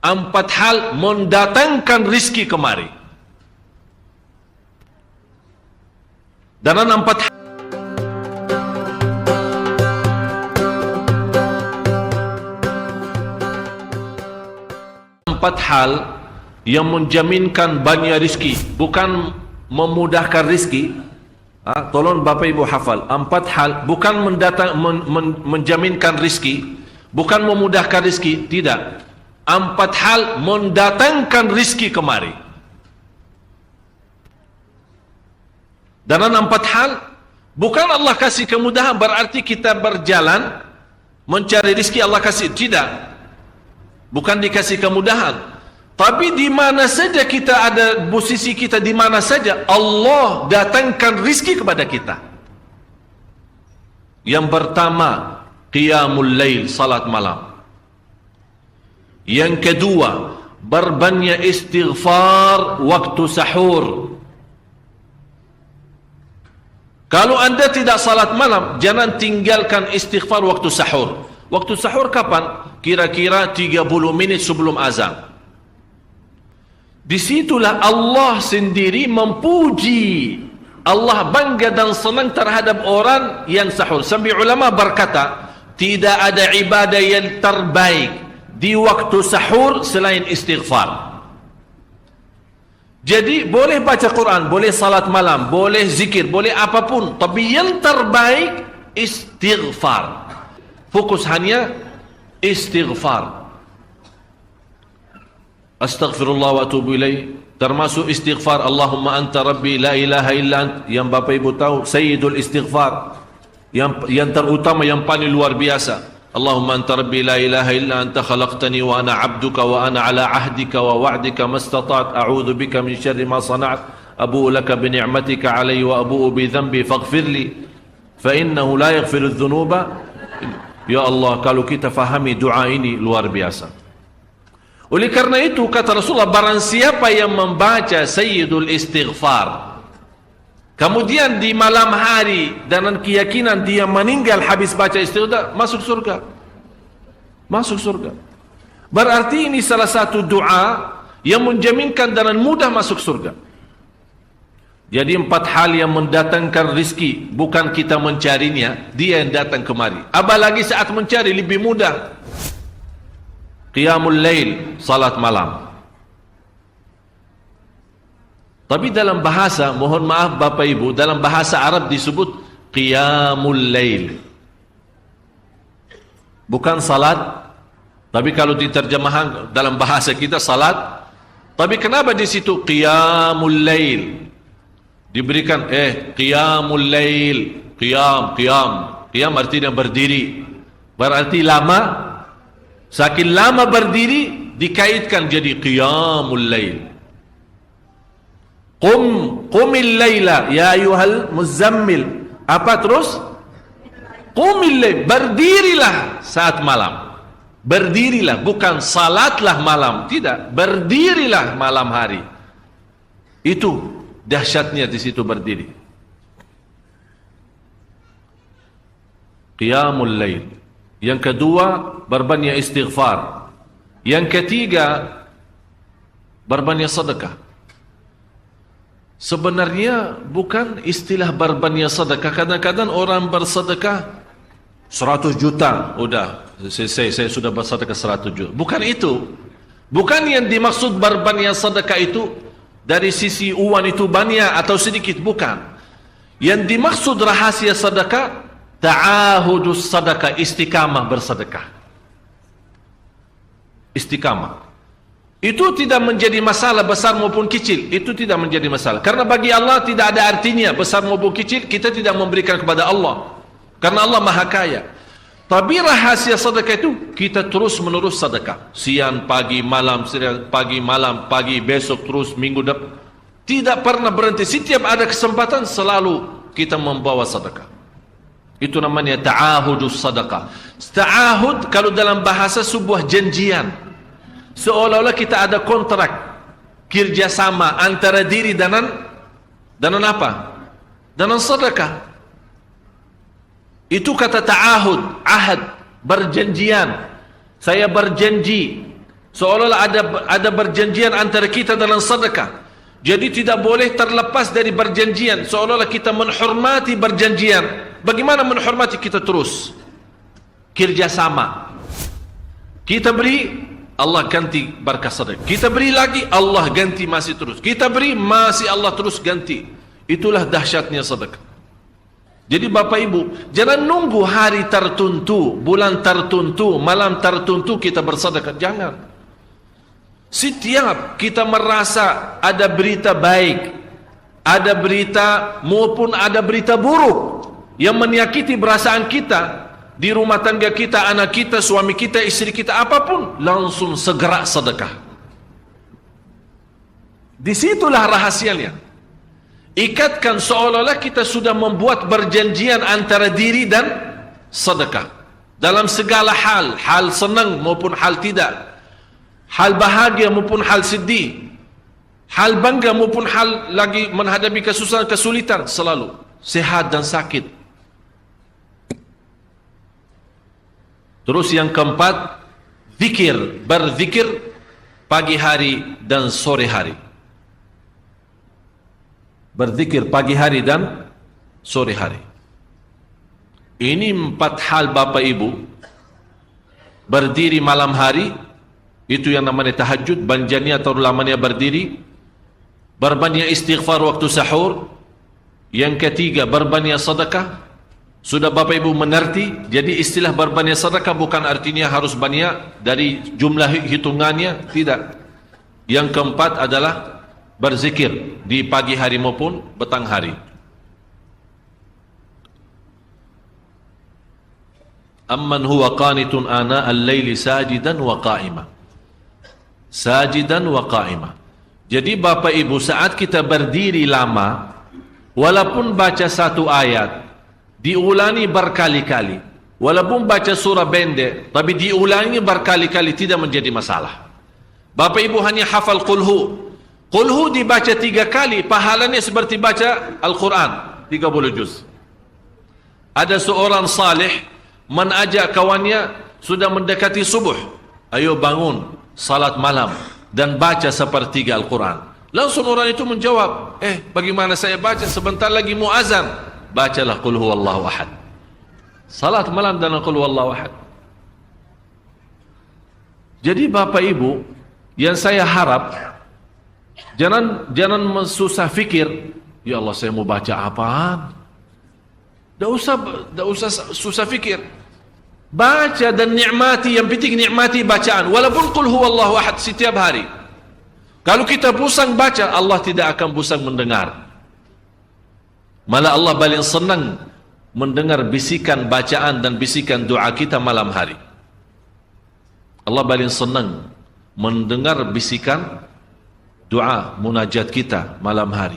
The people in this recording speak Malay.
empat hal mendatangkan rizki kemari. Dan empat hal yang menjaminkan banyak rizki, bukan memudahkan rizki. Tolong Bapak Ibu hafal, empat hal bukan menjaminkan rizki, bukan memudahkan rizki, tidak. Empat hal mendatangkan rizki kemari. Dan empat hal bukan Allah kasih kemudahan berarti kita berjalan mencari rizki Allah kasih, tidak. Bukan dikasih kemudahan. Tapi di mana saja kita ada, posisi kita di mana saja, Allah datangkan rizki kepada kita. Yang pertama, qiyamul lail, salat malam. Yang kedua, berbanyak istighfar waktu sahur. Kalau anda tidak salat malam, jangan tinggalkan istighfar waktu sahur. Waktu sahur kapan? Kira-kira 30 menit sebelum azan. Disitulah Allah sendiri memuji. Allah bangga dan senang terhadap orang yang sahur. Sampai ulama berkata, tidak ada ibadah yang terbaik di waktu sahur selain istighfar. Jadi boleh baca Quran, boleh salat malam, boleh zikir, boleh apapun, tapi yang terbaik istighfar. Fokus hanya istighfar. Astaghfirullah wa atubu ilaih, termasuk istighfar Allahumma anta rabbi la ilaha illa ant, yang Bapak Ibu tahu sayyidul istighfar, yang terutama, yang paling luar biasa. Allahumma anta rabbi la ilaha illa anta khalaqtani wa ana abduka wa ana ala ahdika wa wa'dika mastata'at a'udzu bika min syarri ma sana'at abu'u laka bi ni'matika alayya wa abu'u bi dhanbi faghfirli fa innahu la yaghfiru adh-dhunuba. Ya Allah, kalau kita fahami doa ini luar biasa. Oleh karena itu kata Rasulullah, barang siapa yang membaca sayyidul istighfar, kemudian di malam hari dengan keyakinan dia meninggal habis baca istighfar, masuk surga. Masuk surga. Berarti ini salah satu doa yang menjaminkan dengan mudah masuk surga. Jadi empat hal yang mendatangkan rizki, bukan kita mencarinya, dia yang datang kemari. Apalagi saat mencari lebih mudah. Qiyamul lail, salat malam. Tapi dalam bahasa, mohon maaf Bapak Ibu, dalam bahasa Arab disebut qiyamul lail, bukan salat. Tapi kalau diterjemahkan dalam bahasa kita salat. Tapi kenapa di situ qiyamul lail? Diberikan qiyamul lail, qiyam artinya berdiri. Berarti lama. Saking lama berdiri dikaitkan jadi qiyamul lail. Qumil laila ya ayyuhal muzammil. Apa terus? Qumil lail, berdirilah saat malam. Berdirilah, bukan salatlah malam, tidak. Berdirilah malam hari. Itu dahsyatnya di situ berdiri. Qiyamul lail. Yang kedua, berbanyak istighfar. Yang ketiga, berbanyak sedekah. Sebenarnya bukan istilah berbanyak sedekah. Kadang-kadang orang bersedekah 100 juta, udah saya sudah bersedekah 100 juta. Bukan itu. Bukan yang dimaksud berbanyak sedekah itu dari sisi uang itu banyak atau sedikit, bukan. Yang dimaksud rahasia sedekah, ta'ahudus sadaqah, istiqamah bersedekah. Istiqamah. Itu tidak menjadi masalah besar maupun kecil. Itu tidak menjadi masalah. Karena bagi Allah tidak ada artinya besar maupun kecil. Kita tidak memberikan kepada Allah. Karena Allah Maha Kaya. Tapi rahasia sedekah itu kita terus menerus sedekah. Siang, pagi, malam, pagi, besok, terus minggu depan. Tidak pernah berhenti. Setiap ada kesempatan selalu kita membawa sedekah. Itu namanya ta'ahudus sadaqah. Ta'ahud kalau dalam bahasa sebuah janjian. Seolah-olah kita ada kontrak kerjasama antara diri dengan apa? Dengan sedekah. Itu kata ta'ahud, ahad, berjanjian. Saya berjanji Seolah-olah ada berjanjian antara kita dalam sedekah. Jadi tidak boleh terlepas dari berjanjian. Seolah-olah kita menghormati berjanjian. Bagaimana menghormati? Kita terus kerjasama. Kita beri, Allah ganti berkah sedekah. Kita beri lagi, Allah ganti masih terus. Kita beri, masih Allah terus ganti. Itulah dahsyatnya sedekah. Jadi Bapak Ibu, jangan nunggu hari tertentu, bulan tertentu, malam tertentu kita bersedekah. Jangan. Setiap kita merasa ada berita baik, ada berita maupun ada berita buruk yang menyakiti perasaan kita, di rumah tangga kita, anak kita, suami kita, istri kita, apapun, langsung segera sedekah. Disitulah rahasianya. Ikatkan seolah-olah kita sudah membuat perjanjian antara diri dan sedekah. Dalam segala hal, hal senang maupun hal tidak, hal bahagia maupun hal sedih, hal bangga maupun hal lagi menghadapi kesusahan, kesulitan, selalu sehat dan sakit. Terus yang keempat, zikir, berzikir pagi hari dan sore hari. Berzikir pagi hari dan sore hari. Ini 4 hal Bapak Ibu. Berdiri malam hari, itu yang namanya tahajud, banjanya atau lamanya berdiri. Berbanyak istighfar waktu sahur. Yang ketiga, berbanyak sedekah. Sudah Bapak Ibu mengerti? Jadi istilah berbanyak sedekah bukan artinya harus banyak dari jumlah hitungannya, tidak. Yang keempat adalah berzikir di pagi hari maupun petang hari. Amman huwa qanitun ana al-laili sajidan wa qa'ima. Sajidan wa qa'ima. Jadi Bapak Ibu, saat kita berdiri lama, walaupun baca satu ayat, diulangi berkali-kali. Walaupun baca surah pendek, tapi diulangi berkali-kali, tidak menjadi masalah. Bapak Ibu hanya hafal qulhu. Qulhu dibaca 3 kali, pahalanya seperti baca Al-Quran 30 juz. Ada seorang salih mengajak kawannya, sudah mendekati subuh, ayo bangun salat malam dan baca sepertiga Al-Quran. Langsung orang itu menjawab, bagaimana saya baca, sebentar lagi mau azan. Bacalah Qul huwallahu ahad. Salat malam dan Qul huwallahu ahad. Jadi Bapak Ibu, yang saya harap, jangan susah fikir, ya Allah saya mau baca apaan. Tak usah susah fikir. Baca dan nikmati, yang penting nikmati bacaan. Walaupun Qul huwallahu ahad setiap hari. Kalau kita pusing baca, Allah tidak akan pusing mendengar. Malah Allah paling senang mendengar bisikan bacaan dan bisikan doa kita malam hari. Allah paling senang mendengar bisikan doa munajat kita malam hari.